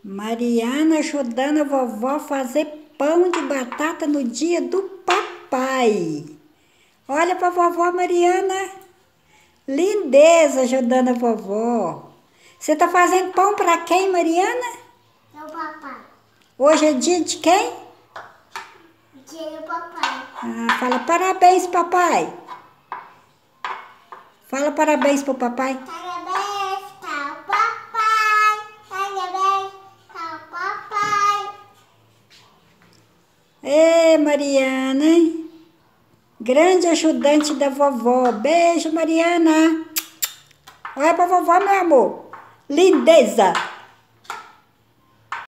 Mariana ajudando a vovó a fazer pão de batata no dia do papai. Olha para a vovó Mariana. Lindeza ajudando a vovó. Você está fazendo pão para quem, Mariana? É o papai. Hoje é dia de quem? Dia do papai. Ah, fala parabéns, papai. Fala parabéns pro papai. Parabéns ao papai. Parabéns ao papai. Ê, Mariana, hein? Grande ajudante da vovó. Beijo, Mariana. Olha pra vovó, meu amor. Lindeza.